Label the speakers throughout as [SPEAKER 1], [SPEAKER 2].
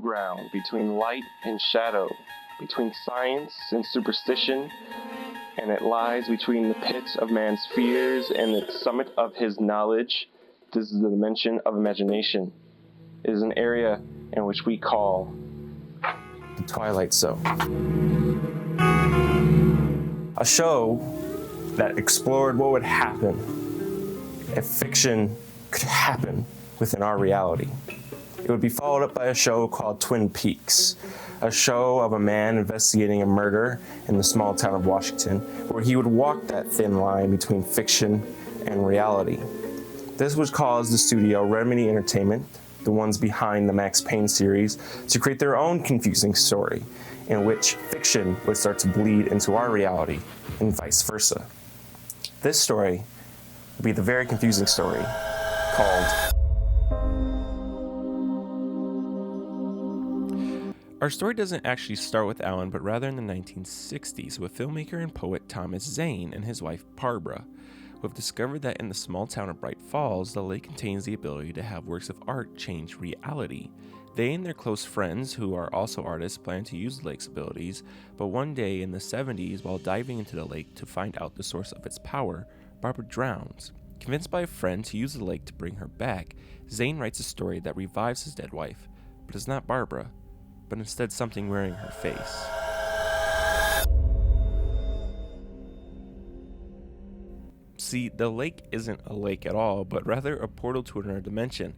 [SPEAKER 1] ground between light and shadow, between science and superstition, and it lies between the pit of man's fears and the summit of his knowledge. This is the dimension of imagination. It is an area in which we call the Twilight Zone. A show that explored what would happen if fiction could happen within our reality. It would be followed up by a show called Twin Peaks, a show of a man investigating a murder in the small town of Washington, where he would walk that thin line between fiction and reality. This would cause the studio Remedy Entertainment, the ones behind the Max Payne series, to create their own confusing story, in which fiction would start to bleed into our reality, and vice versa. This story would be the very confusing story called Our story doesn't actually start with Alan, but rather in the 1960s with filmmaker and poet Thomas Zane and his wife Barbara, who have discovered that in the small town of Bright Falls, the lake contains the ability to have works of art change reality. They and their close friends, who are also artists, plan to use the lake's abilities, but one day in the 70s, while diving into the lake to find out the source of its power, Barbara drowns. Convinced by a friend to use the lake to bring her back, Zane writes a story that revives his dead wife, but it's not Barbara, but instead something wearing her face. See, the lake isn't a lake at all, but rather a portal to another dimension.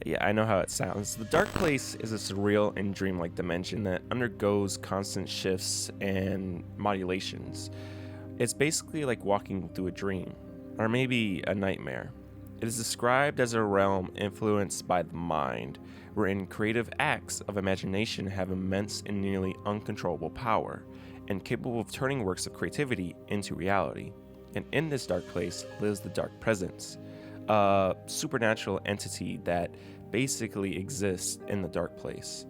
[SPEAKER 1] Yeah, I know how it sounds. The dark place is a surreal and dreamlike dimension that undergoes constant shifts and modulations. It's basically like walking through a dream, or maybe a nightmare. It is described as a realm influenced by the mind, wherein creative acts of imagination have immense and nearly uncontrollable power, and capable of turning works of creativity into reality. And in this dark place lives the Dark Presence, a supernatural entity that basically exists in the dark place.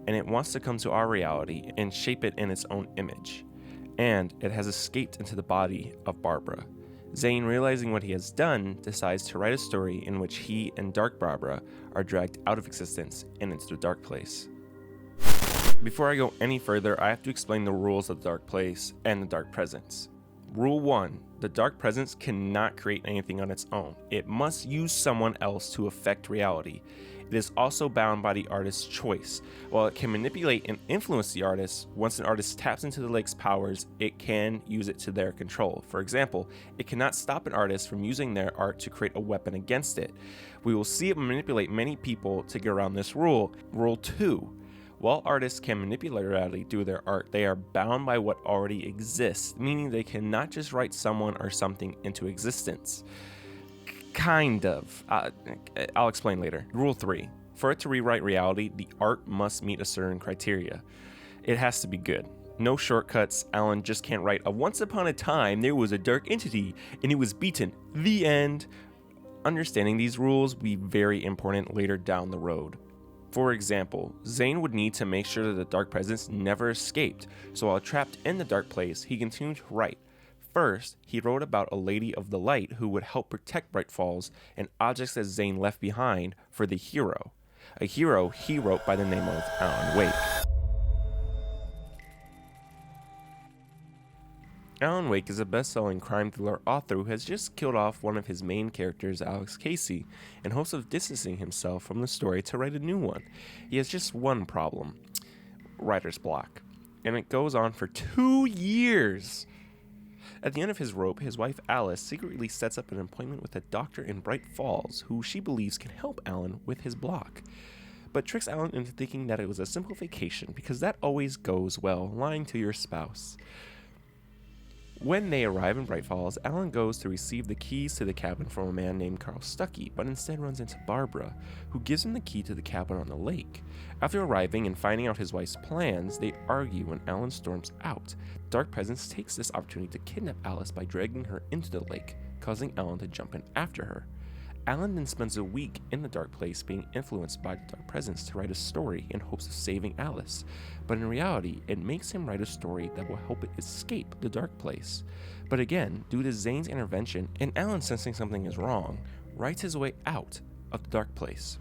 [SPEAKER 1] And it wants to come to our reality and shape it in its own image. And it has escaped into the body of Barbara. Zane, realizing what he has done, decides to write a story in which he and Dark Barbara are dragged out of existence and into the dark place. Before I go any further, I have to explain the rules of the dark place and the Dark Presence. Rule 1. The Dark Presence cannot create anything on its own. It must use someone else to affect reality. It is also bound by the artist's choice. While it can manipulate and influence the artist, once an artist taps into the lake's powers, it can use it to their control. For example, it cannot stop an artist from using their art to create a weapon against it. We will see it manipulate many people to get around this rule. Rule 2. While artists can manipulate reality through their art, they are bound by what already exists, meaning they cannot just write someone or something into existence. Kind of. I'll explain later. Rule 3. For it to rewrite reality, the art must meet a certain criteria. It has to be good. No shortcuts. Alan just can't write a once upon a time there was a dark entity and it was beaten. The end. Understanding these rules will be very important later down the road. For example, Zane would need to make sure that the Dark Presence never escaped, so while trapped in the dark place, he continued to write. First, he wrote about a Lady of the Light who would help protect Bright Falls and objects that Zane left behind for the hero, a hero he wrote by the name of Alan Wake. Alan Wake is a best-selling crime thriller author who has just killed off one of his main characters, Alex Casey, in hopes of distancing himself from the story to write a new one. He has just one problem: writer's block, and it goes on for 2 years. At the end of his rope, his wife Alice secretly sets up an appointment with a doctor in Bright Falls who she believes can help Alan with his block, but tricks Alan into thinking that it was a simple vacation because that always goes well, lying to your spouse. When they arrive in Bright Falls, Alan goes to receive the keys to the cabin from a man named Carl Stuckey, but instead runs into Barbara, who gives him the key to the cabin on the lake. After arriving and finding out his wife's plans, they argue when Alan storms out. Dark Presence takes this opportunity to kidnap Alice by dragging her into the lake, causing Alan to jump in after her. Alan then spends a week in the dark place being influenced by the Dark Presence to write a story in hopes of saving Alice, but in reality, it makes him write a story that will help it escape the dark place. But again, due to Zane's intervention and Alan sensing something is wrong, writes his way out of the dark place.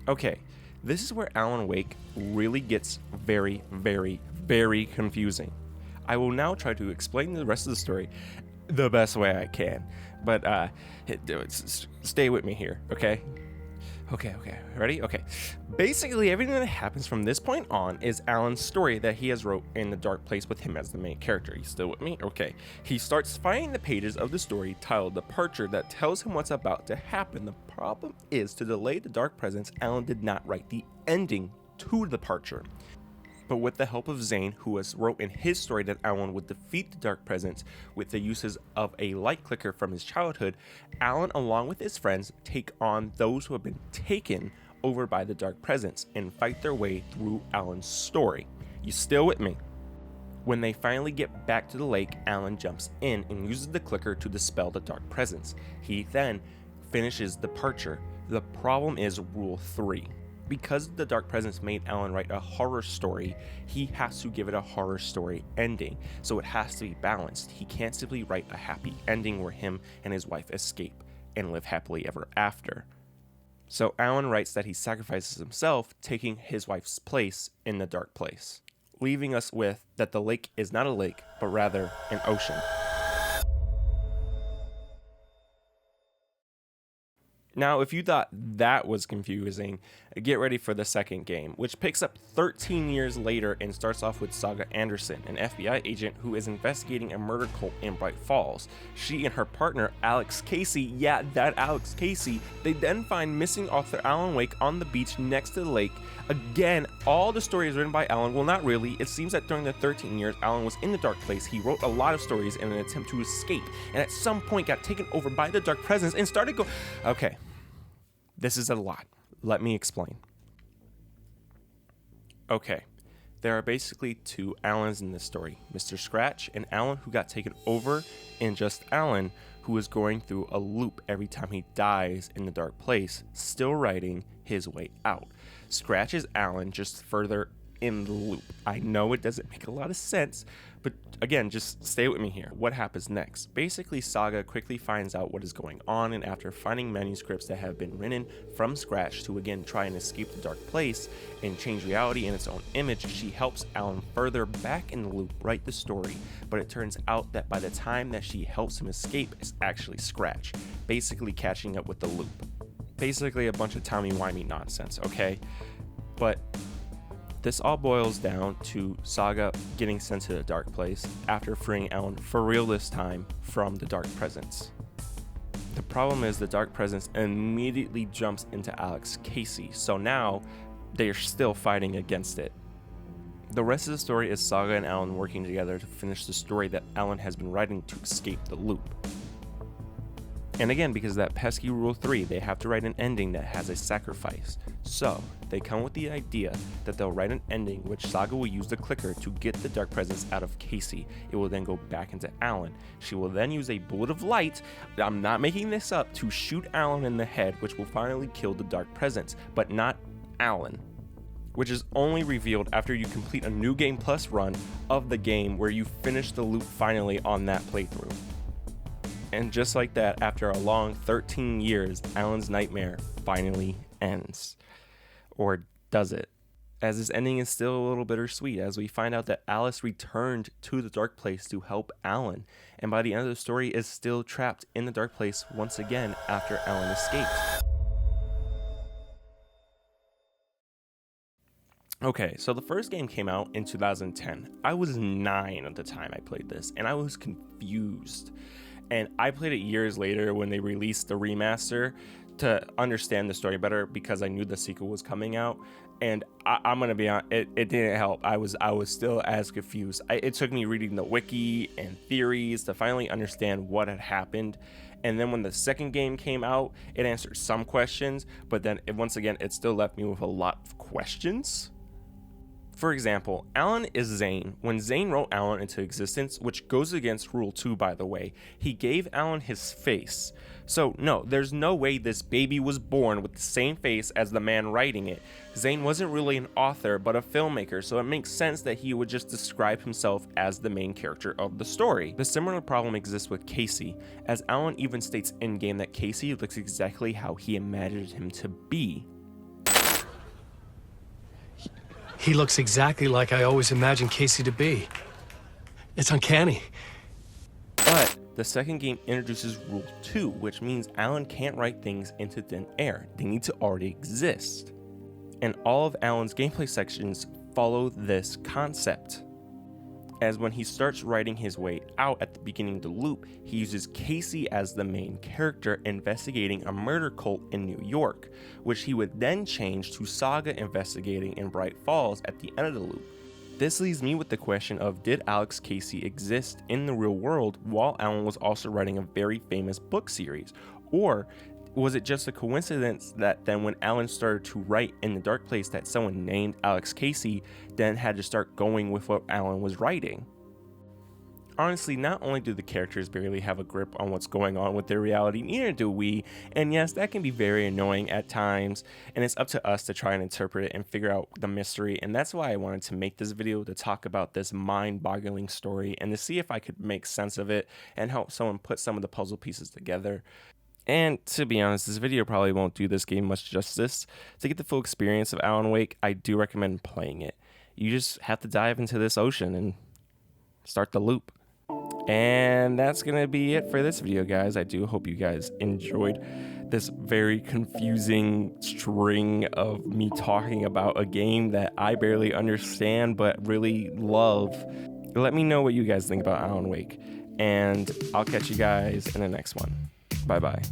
[SPEAKER 1] Okay, This is where Alan Wake really gets very, very, very confusing. I will now try to explain the rest of the story the best way I can, but stay with me here, okay? Okay, ready? Okay. Basically, everything that happens from this point on is Alan's story that he has wrote in the Dark Place with him as the main character. You still with me? Okay. He starts finding the pages of the story titled Departure that tells him what's about to happen. The problem is, to delay the Dark Presence, Alan did not write the ending to Departure. But with the help of Zane, who has wrote in his story that Alan would defeat the Dark Presence with the uses of a light clicker from his childhood, Alan, along with his friends, take on those who have been taken over by the Dark Presence and fight their way through Alan's story. You still with me? When they finally get back to the lake, Alan jumps in and uses the clicker to dispel the Dark Presence. He then finishes Departure. The problem is Rule 3. Because the Dark Presence made Alan write a horror story, he has to give it a horror story ending, so it has to be balanced. He can't simply write a happy ending where him and his wife escape and live happily ever after. So Alan writes that he sacrifices himself, taking his wife's place in the Dark Place, leaving us with that the lake is not a lake, but rather an ocean. Now, if you thought that was confusing, get ready for the second game, which picks up 13 years later and starts off with Saga Anderson, an FBI agent who is investigating a murder cult in Bright Falls. She and her partner, Alex Casey, that Alex Casey, they then find missing author Alan Wake on the beach next to the lake. Again, all the story is written by Alan. Well, not really. It seems that during the 13 years Alan was in the Dark Place, he wrote a lot of stories in an attempt to escape, and at some point got taken over by the Dark Presence and started Okay. This is a lot. Let me explain. Okay, there are basically two Allens in this story, Mr. Scratch and Alan, who got taken over, and just Alan, who is going through a loop every time he dies in the Dark Place, still writing his way out. Scratch is Alan, just further in the loop. I know it doesn't make a lot of sense, but again, just stay with me here. What happens next? Basically, Saga quickly finds out what is going on, and after finding manuscripts that have been written from scratch to again try and escape the Dark Place and change reality in its own image, she helps Alan further back in the loop write the story. But it turns out that by the time that she helps him escape, it's actually Scratch, basically catching up with the loop. Basically a bunch of timey-wimey nonsense, okay? But this all boils down to Saga getting sent to the Dark Place after freeing Alan for real this time from the Dark Presence. The problem is the Dark Presence immediately jumps into Alex Casey, so now they are still fighting against it. The rest of the story is Saga and Alan working together to finish the story that Alan has been writing to escape the loop. And again, because of that pesky Rule 3, they have to write an ending that has a sacrifice. So, they come with the idea that they'll write an ending which Saga will use the clicker to get the Dark Presence out of Casey. It will then go back into Alan. She will then use a bullet of light, I'm not making this up, to shoot Alan in the head, which will finally kill the Dark Presence, but not Alan. Which is only revealed after you complete a New Game Plus run of the game where you finish the loop finally on that playthrough. And just like that, after a long 13 years, Alan's nightmare finally ends. Or does it? As this ending is still a little bittersweet, as we find out that Alice returned to the Dark Place to help Alan, and by the end of the story is still trapped in the Dark Place once again after Alan escaped. Okay, so the first game came out in 2010. I was 9 at the time I played this, and I was confused. And I played it years later when they released the remaster to understand the story better because I knew the sequel was coming out. And I'm gonna be honest, it didn't help. I was still as confused. It took me reading the wiki and theories to finally understand what had happened. And then when the second game came out, it answered some questions, but then once again, it still left me with a lot of questions. For example, Alan is Zane. When Zane wrote Alan into existence, which goes against Rule 2 by the way, he gave Alan his face. So no, there's no way this baby was born with the same face as the man writing it. Zane wasn't really an author, but a filmmaker, so it makes sense that he would just describe himself as the main character of the story. The similar problem exists with Casey, as Alan even states in-game that Casey looks exactly how he imagined him to be.
[SPEAKER 2] He looks exactly like I always imagined Casey to be. It's uncanny.
[SPEAKER 1] But the second game introduces Rule 2, which means Alan can't write things into thin air. They need to already exist. And all of Alan's gameplay sections follow this concept. As when he starts writing his way out at the beginning of the loop, he uses Casey as the main character investigating a murder cult in New York, which he would then change to Saga investigating in Bright Falls at the end of the loop. This leaves me with the question of, did Alex Casey exist in the real world while Alan was also writing a very famous book series? Or was it just a coincidence that then when Alan started to write in the Dark Place that someone named Alex Casey then had to start going with what Alan was writing? Honestly, not only do the characters barely have a grip on what's going on with their reality, neither do we, and yes, that can be very annoying at times, and it's up to us to try and interpret it and figure out the mystery, and that's why I wanted to make this video, to talk about this mind-boggling story and to see if I could make sense of it and help someone put some of the puzzle pieces together. And to be honest, this video probably won't do this game much justice. To get the full experience of Alan Wake, I do recommend playing it. You just have to dive into this ocean and start the loop. And that's going to be it for this video, guys. I do hope you guys enjoyed this very confusing string of me talking about a game that I barely understand but really love. Let me know what you guys think about Alan Wake, and I'll catch you guys in the next one. Bye-bye.